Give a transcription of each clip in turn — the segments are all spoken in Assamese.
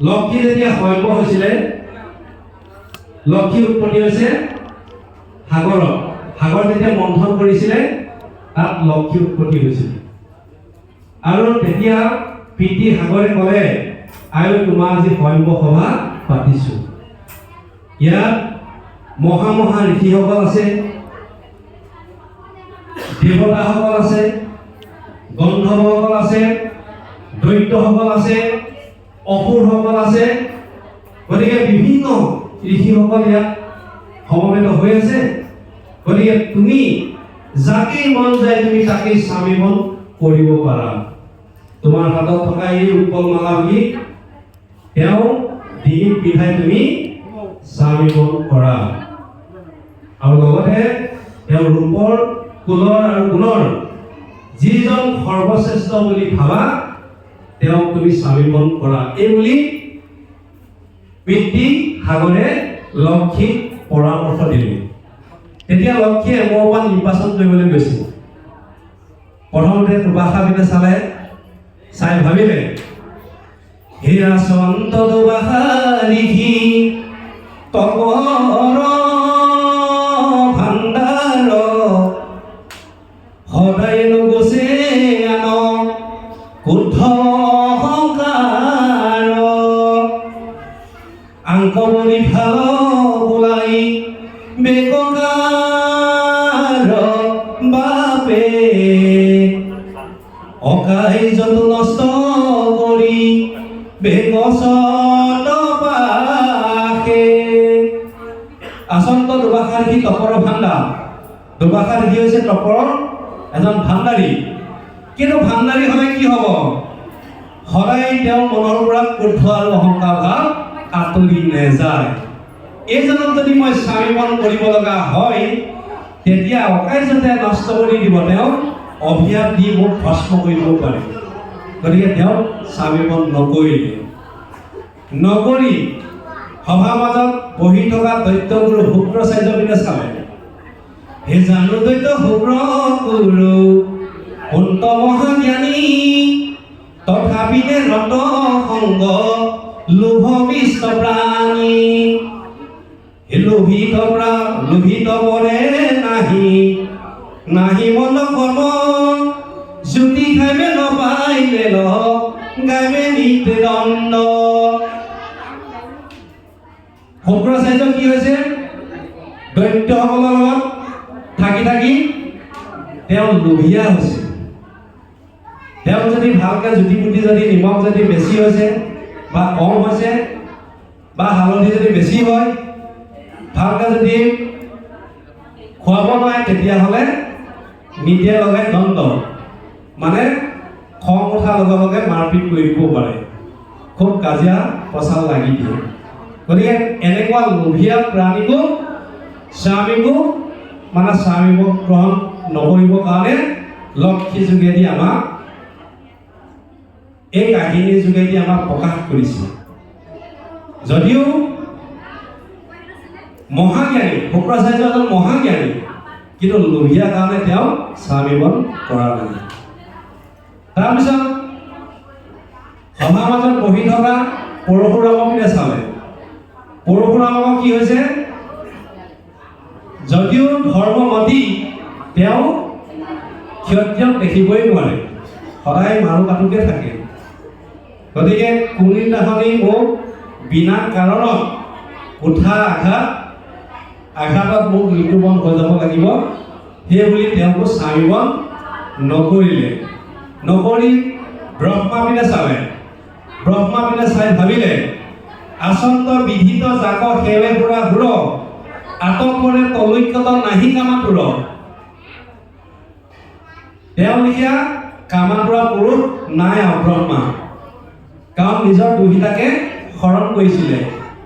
লক্ষী যেতিয়া শৈব হৈছিলে, লক্ষী উৎপত্তি হৈছে সাগৰত। সাগৰ যেতিয়া মন্থন কৰিছিলে তাত লক্ষী উৎপত্তি হৈছিল। আৰু তেতিয়া পিতৃ সাগৰে ক'লে, আয়ো তোমাৰ আজি শৈব সভা পাতিছো। ইয়াত মহা মহা ঋষিসকল আছে, দেৱতাসকল আছে, গন্ধৰ্বসকল আছে, দৈত্যসকল আছে, অসুৰসকল আছে। গতিকে বিভিন্ন ঋষিসকল ইয়াত সমবেত হৈ আছে। গতিকে তুমি যাকেই মন যায় তুমি তাকেই স্বামীমন কৰিব পাৰা। তোমাৰ হাতত থকা এই উৎপলমালা বুলি তেওঁ ডিঙিত পিন্ধাই তুমি স্বামীমন কৰা। আৰু লগতে তেওঁ ৰূপৰ, কুলৰ আৰু গুণৰ যিজন সৰ্বশ্ৰেষ্ঠ বুলি ভাবা তেওঁক তুমি স্বামীমন কৰা। এই বুলি পিতৃ সাগৰে লক্ষীক পৰামৰ্শ দিলে। তেতিয়া লক্ষীয়ে এমূৰৰ পৰা নিৰ্বাচন কৰিবলৈ গৈছিল। প্ৰথমতে দুবাষাবিনে চালে, চাই ভাবিলে, হীৰা চন্ত দুবাষা ঋষি তপৰ ভাণ্ডাৰ সদায় নগছে আন কুদ্ধ অহংকাৰ আংকমণি ভাল বোলাই বেককাৰ বাপে অকাই যত নষ্ট কৰি বেকচত পাশে। আচন্ত দুবাষা ঋষি তপৰ ভাণ্ডাৰ। দুবাষা ঋষি হৈছে তপৰৰ এজন ভাণ্ডাৰী। কিন্তু ভাণ্ডাৰী হ'লে কি হ'ব? সদায় তেওঁ মনৰ পৰা ক্ৰোধ আৰু অহংকাৰ ভাৱ আঁতৰি নেযায়। এইজনক যদি মই স্বামীমন কৰিব লগা হয় তেতিয়া অকাই যাতে নষ্ট কৰি দিব, তেওঁক অভিশাপ দি মোক ভস্ম কৰিব পাৰে। গতিকে তেওঁক স্বামীমন নকৰি সভাৰ মাজত বহি থকা দৈত্যগুৰু শুক্ৰাচাৰ্যবিনে চালে, হে জানো দৈত্য শুক্ৰগুৰু অন্ত মহাজ্ঞানী তথাপিতে ৰত সংগ লোভবিষ্ট প্ৰাণী। লোভিত বৰে নাহি মন কৰ্ম জ্যোতি খাইবে নপাইলে গাইবে নিতে দণ্ড। শুক্ৰাচাৰ্য কি হৈছে? দৈত্যসকলৰ লগত থাকি থাকি তেওঁ লোভিয়া হৈছে। তেওঁ যদি ভালকৈ জুতি পুতি যদি নিমখ যদি বেছি হৈছে বা কম হৈছে বা হালধি যদি বেছি হয়, ভালকৈ যদি খুৱাব নোৱাৰে তেতিয়াহ'লে নিদিয়ে লগাই দণ্ড, মানে খং উঠাৰ লগে লগে মাৰপিট কৰি দিব পাৰে, খুব কাজিয়া পচাল লাগি দিয়ে। গতিকে এনেকুৱা লোভীয়া প্ৰাণীকো স্বামীকো মানে স্বামীমক গ্ৰহণ নকৰিবৰ কাৰণে লক্ষী যোগেদি আমাক এই কাহিনীৰ যোগেদি আমাক প্ৰকাশ কৰিছে। যদিও মহাজ্ঞানী, শুক্ৰাচাৰ্য এজন মহাজ্ঞানী, কিন্তু লোভীয়া কাৰণে তেওঁ স্বামীমন কৰা নাই। তাৰপিছত সভাৰ মাজত বহি থকা পৰশুৰামকে চালে। পৰশুৰামৰ কি হৈছে? যদিও ধৰ্মমতী তেওঁ ক্ষত্ৰিয়ক দেখিবই নোৱাৰে, সদায় মাৰো কাটোকে থাকে। গতিকে কোনদিনাখনি মোক বিনা কাৰণত কুঠা আঘাতত মোক মৃত্যুবৰণ হৈ যাব লাগিব, সেই বুলি তেওঁকো স্বামীমন নকৰি ব্ৰহ্মাপিনে চালে। ব্ৰহ্মাপিনে চাই ভাবিলে, আচন্ত বিধিত জাক সেৱে পুৰা সুৰ আটক কৰে তলৈক্যত নাহি কামাতুৰ। তেওঁ লিখীয়া কামাতুৰা পুৰুষ নাই আৰু ব্ৰহ্মা, কাৰণ নিজৰ দুহিতাকে শৰণ কৰিছিলে।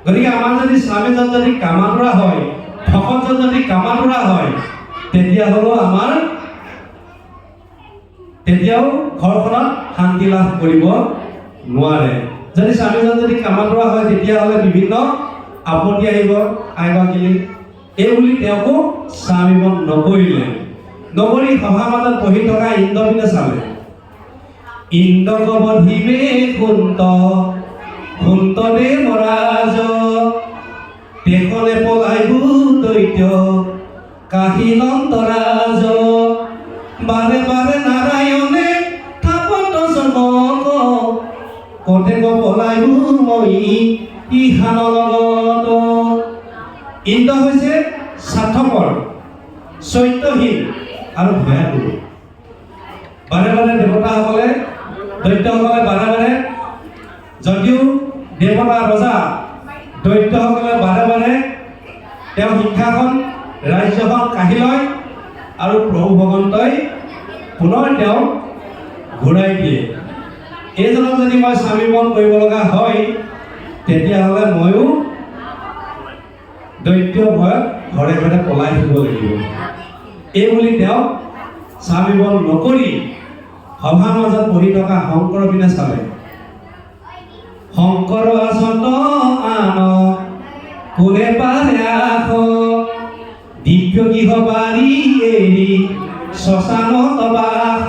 গতিকে আমাৰ যদি স্বামীজন যদি কামাতুৰা হয়, ভকতজন যদি কামাতুৰা হয়, তেতিয়াও ঘৰখনত শান্তি লাভ কৰিব নোৱাৰে। যদি স্বামীজন যদি কামাতুৰা হয় তেতিয়াহ'লে বিভিন্ন আপত্তি আহিব, আইবাকিলি। এই বুলি তেওঁকো স্বামীমন নকৰি সভাৰ মাজত বহি থকা ইন্দ্ৰপিনে চালে। ইন্দ্ৰ কবধিবে কুন্ত সুন্তদেৱ ৰাজ তেখনে পলাইবু দৈত্য কাহিলন্তৰাজ বাৰে বাৰে নাৰায়ণে থাপত জনক কতে পলাইবু মই ইহান লগত। ইন্দ্ৰ হৈছে স্বাৰ্থপৰ, চৰিত্ৰহীন আৰু ভয়াতুৰ। বাৰে বাৰে দেৱতাসকলে দৈত্যসকলে বাৰে বাৰে, যদিও দেৱতা ৰজা, দৈত্যসকলে বাৰে বাৰে তেওঁ শিক্ষাখন ৰাজ্যখন কাঢ়ি লয় আৰু প্ৰভু ভগৱন্তই পুনৰ তেওঁক ঘূৰাই দিয়ে। এইজনক যদি মই স্বামীবন কৰিব লগা হয় তেতিয়াহ'লে ময়ো দৈত্য ভয়ত ঘৰে ঘৰে পলাই থাকিব লাগিব। এই বুলি তেওঁক স্বামীবন নকৰি সভাৰ মাজত বহি থকা শংকৰ পিনে চালে। শংকৰ আচত আন কোনে পাৰে আস দিব্য গৃহ বাৰী এৰি শ্মশানত বাস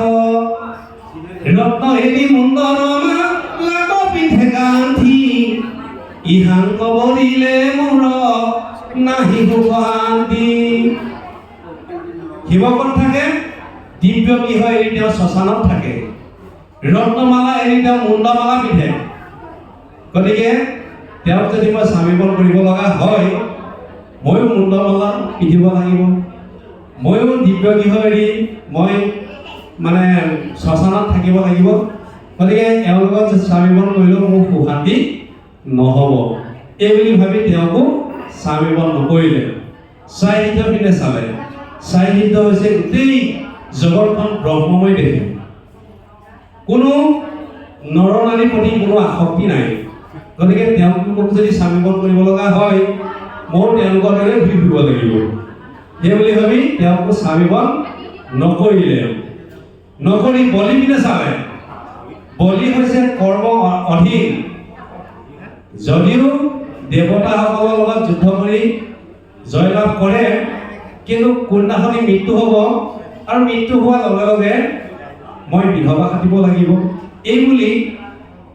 ৰত্ন এৰি মুণ্ডৰমা লাগ পিঠে গান্ধি ইহান কবৰিলে মোৰ নাহি সুখ শান্তি। শিৱকত থাকে, দিব্য গৃহ এৰি তেওঁ শ্মশানত থাকে, ৰত্নমালা এৰি তেওঁ মুণ্ডমালা পিন্ধে। গতিকে তেওঁক যদি মই স্বামীবন কৰিব লগা হয় ময়ো মুণ্ডমালা পিন্ধিব লাগিব, ময়ো দিব্য গৃহ এৰি মই মানে শ্মশানত থাকিব লাগিব। গতিকে এওঁলোকক স্বামীবন কৰিলেও মোৰ সুশান্তি নহ'ব। এই বুলি ভাবি তেওঁকো স্বামীবন নকৰিলে। চাৰিহিত পিনে চালে। চাৰিহিত হৈছে গোটেই জগতখন ব্ৰহ্মময় দেখে, কোনো নৰনাৰীৰ প্ৰতি কোনো আসক্তি নাই। গতিকে তেওঁলোকক যদি স্বামীবন কৰিব লগা হয় ময়ো তেওঁলোকৰ দৰে ঘূৰি ফুৰিব লাগিব। সেই বুলি ভাবি তেওঁকো স্বামীবন নকৰিলে। নকৰি বলি পিনে চালে। বলি হৈছে কৰ্ম অধীন। যদিও দেৱতাসকলৰ লগত যুদ্ধ কৰি জয়লাভ কৰে কিন্তু কোনদিনাখনি মৃত্যু হ'ব আৰু মৃত্যু হোৱাৰ লগে লগে মই বিধৱা খাটিব লাগিব। এই বুলি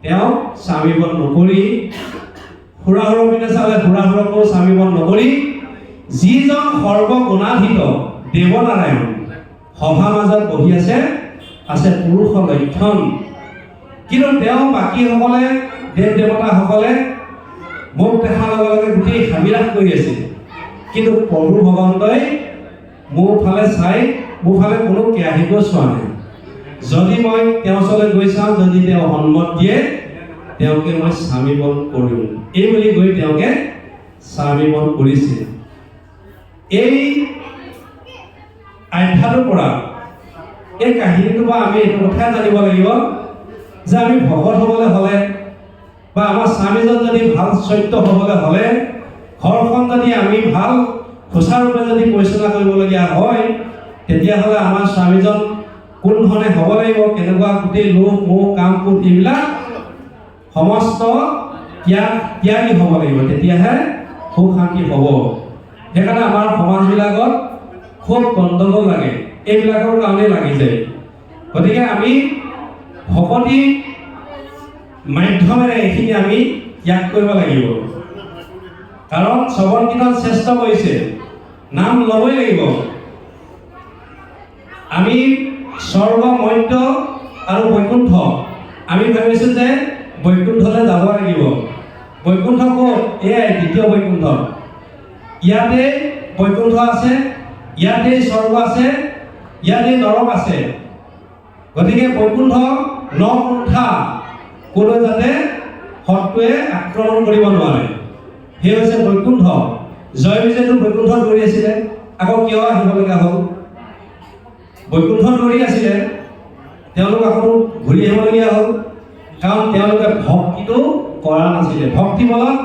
তেওঁ স্বামীবন নকৰি খুৰাহুৰৰ পিনে চালে। খুৰাহুৰকো স্বামীবন নকৰি যিজন সৰ্বগুণাধীত দেৱনাৰায়ণ সভা মাজত বহি আছে পুৰুষ লক্ষণ। কিন্তু তেওঁ বাকীসকলে দেৱ দেৱতাসকলে মোক দেখাৰ লগে লগে গোটেই হাবিৰাস কৰি আছে, কিন্তু প্ৰভু ভগৱন্তই মোৰ ফালে চাই মোৰ ফালে কোনো কেৰাহীকো চোৱা নাই। যদি মই তেওঁৰ ওচৰলৈ গৈ চাওঁ, যদি তেওঁ সন্মত দিয়ে তেওঁকে মই স্বামীবন কৰিম। এই বুলি গৈ তেওঁকে স্বামীবন কৰিছিল। এই আধ্যাত্মৰ পৰা এই কাহিনীটোৰ পৰা আমি এইটো কথা জানিব লাগিব যে আমি ভকত হ'বলৈ হ'লে বা আমাৰ স্বামীজন যদি ভাল চৰিত্ৰ হ'বলৈ হ'লে, ঘৰখন যদি আমি ভাল সুচাৰুৰূপে যদি পৰিচালনা কৰিবলগীয়া হয় তেতিয়াহ'লে আমাৰ স্বামীজন কোন ধৰণে হ'ব লাগিব, কেনেকুৱা গোটেই লোভ মোহ কাম ক্ৰোধ এইবিলাক সমস্ত ত্যাগী হ'ব লাগিব, তেতিয়াহে সুখ শান্তি হ'ব। সেইকাৰণে আমাৰ সমাজবিলাকত খুব গণ্ডগোল লাগে, এইবিলাকৰ কাৰণে লাগি যায়। গতিকে আমি ভকতি মাধ্যমেৰে এইখিনি আমি ত্যাগ কৰিব লাগিব। কাৰণ শ্ৰৱণ কীৰ্তন শ্ৰেষ্ঠ কৰিছে, নাম ল'বই লাগিব। আমি স্বৰ্গ মধ্য আৰু বৈকুণ্ঠ, আমি ভাবিছোঁ যে বৈকুণ্ঠলৈ যাব লাগিব। বৈকুণ্ঠ ক'ত? এয়াই দ্বিতীয় বৈকুণ্ঠ। ইয়াতে বৈকুণ্ঠ আছে, ইয়াতে স্বৰ্গ আছে, ইয়াতে নৰক আছে। গতিকে বৈকুণ্ঠ নকুণ্ঠা কোনো যাতে শত্ৰুৱে আক্ৰমণ কৰিব নোৱাৰে, সেই হৈছে বৈকুণ্ঠ। জয়বিজয়টো বৈকুণ্ঠত দৌৰি আছিলে, আকৌ কিয় আহিবলগীয়া হ'ল? বৈকুণ্ঠত দৌৰি আছিলে, তেওঁলোক আকৌ ঘূৰি আহিবলগীয়া হ'ল কাৰণ তেওঁলোকে ভক্তিটো কৰা নাছিলে। ভক্তি বলত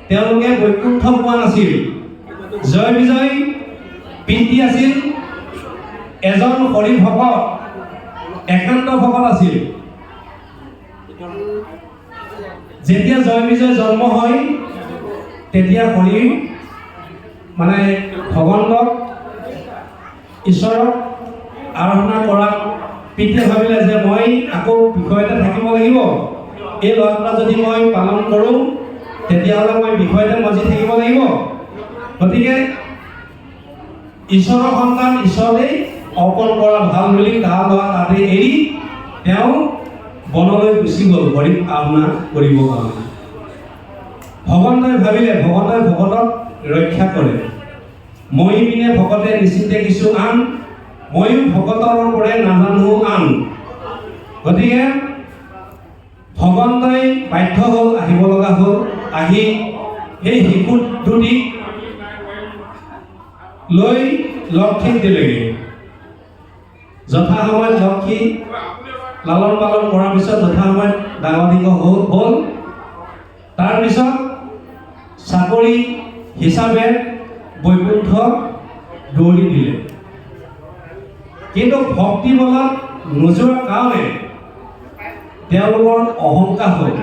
তেওঁলোকে বৈকুণ্ঠ পোৱা নাছিল। জয়বিজয় পিতৃ আছিল এজন হৰি ভকত, একান্ত ভকত আছিল। যেতিয়া জয়বিজয় জন্ম হয় তেতিয়া হৰি মানে ভগৱন্তক ঈশ্বৰক আৰাধনা কৰাত পিতৃয়ে ভাবিলে যে মই আকৌ বিষয়তে থাকিব লাগিব, এই ল'ৰা যদি মই পালন কৰোঁ তেতিয়াহ'লে মই বিষয়তে মজি থাকিব লাগিব। গতিকে ঈশ্বৰৰ সন্তান ঈশ্বৰেই অৰ্পণ কৰা ভাল বুলি তাৰ ল'ৰা তাতে এৰি তেওঁ বনলৈ গুচি গ'ল হৰিক আৰাধনা কৰিবৰ কাৰণে। ভগৱন্তই ভাবিলে ভগৱন্তই ভকতক ৰক্ষা কৰে। মই পিনে ভকতে নিশ্চিতে কিছু আন, ময়ো ভকতৰ পৰাই নাজানো আন। গতিকে ভগৱন্তই বাধ্য হ'ল, আহিব লগা হ'ল। আহি সেই শিশু দুটিক লৈ লক্ষীক দিলেগৈ। যথাসময়ত লক্ষী লালন পালন কৰাৰ পিছত যথাসময়ত ডাঙৰ দীঘল হ'ল। তাৰপিছত চাকৰি হিচাপে বৈকুণ্ঠ দৌৰি দিলে। কিন্তু ভক্তি বলত নোযোৱাৰ কাৰণে তেওঁলোকৰ অহংকাৰ হ'ল।